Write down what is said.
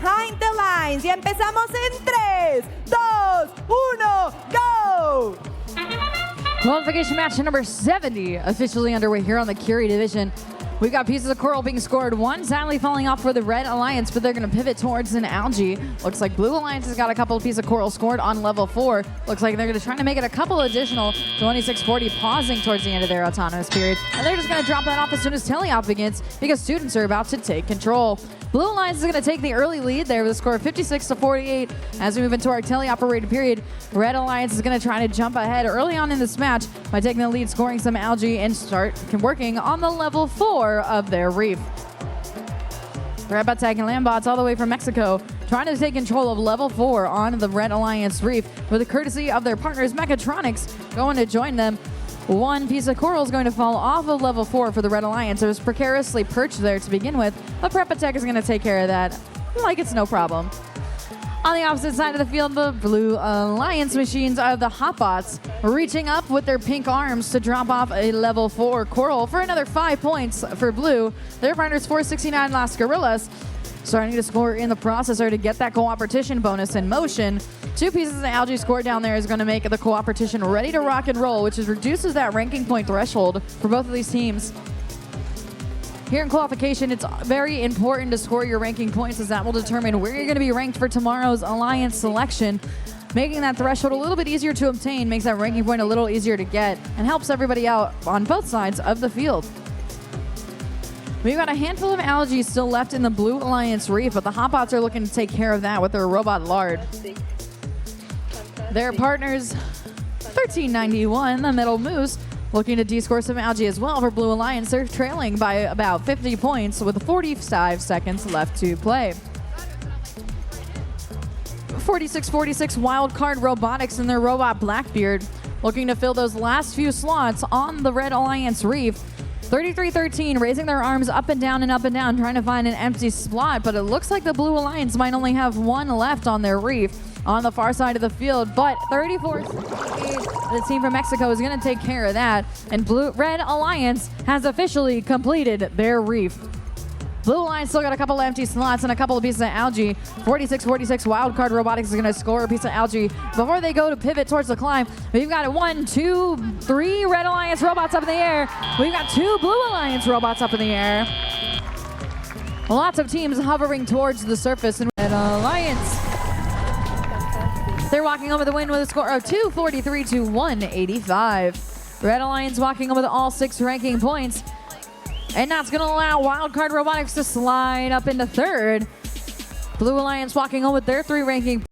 behind the lines. Y empezamos en 3, 2, 1, go! Qualification match number 70 officially underway here on the Curie division. We've got pieces of coral being scored. One sadly falling off for the Red Alliance, but they're going to pivot towards an algae. Looks like Blue Alliance has got a couple of pieces of coral scored on level 4. Looks like they're going to try to make it a couple additional. 2640 pausing towards the end of their autonomous period. And they're just going to drop that off as soon as teleop begins because students are about to take control. Blue Alliance is going to take the early lead there with a score of 56-48. As we move into our teleoperated period, Red Alliance is going to try to jump ahead early on in this match by taking the lead, scoring some algae, and start working on the level 4 of their reef. Robotics and Lambots all the way from Mexico trying to take control of level 4 on the Red Alliance reef with the courtesy of their partners Mechatronics going to join them. One piece of coral is going to fall off of level 4 for the Red Alliance. It was precariously perched there to begin with, but Prepatech is going to take care of that like it's no problem. On the opposite side of the field, the Blue Alliance machines are the Hotbots, reaching up with their pink arms to drop off a level 4 coral for another 5 points for Blue. Their partners 469 Las Gorillas starting to score in the processor to get that cooperation bonus in motion. 2 pieces of algae scored down there is going to make the cooperation ready to rock and roll, which reduces that ranking point threshold for both of these teams. Here in qualification, it's very important to score your ranking points as that will determine where you're going to be ranked for tomorrow's Alliance selection. Making that threshold a little bit easier to obtain makes that ranking point a little easier to get and helps everybody out on both sides of the field. We've got a handful of algae still left in the Blue Alliance reef, but the Hotbots are looking to take care of that with their robot lard. Their partners, 1391, the Metal Moose, looking to descore some algae as well for Blue Alliance. They're trailing by about 50 points with 45 seconds left to play. 46-46 Wildcard Robotics and their robot Blackbeard looking to fill those last few slots on the Red Alliance reef. 33-13 raising their arms up and down, trying to find an empty slot, but it looks like the Blue Alliance might only have one left on their reef on the far side of the field, but 34-68, the team from Mexico is going to take care of that, and Red Alliance has officially completed their reef. Blue Alliance still got a couple empty slots and a couple of pieces of algae. 46-46 Wildcard Robotics is going to score a piece of algae before they go to pivot towards the climb. We've got 1, 2, 3 Red Alliance robots up in the air. We've got 2 Blue Alliance robots up in the air. Lots of teams hovering towards the surface, and Red Alliance, they're walking over the win with a score of 243-185. Red Alliance walking over with all 6 ranking points. And that's going to allow Wildcard Robotics to slide up into 3rd. Blue Alliance walking on with their 3 ranking points.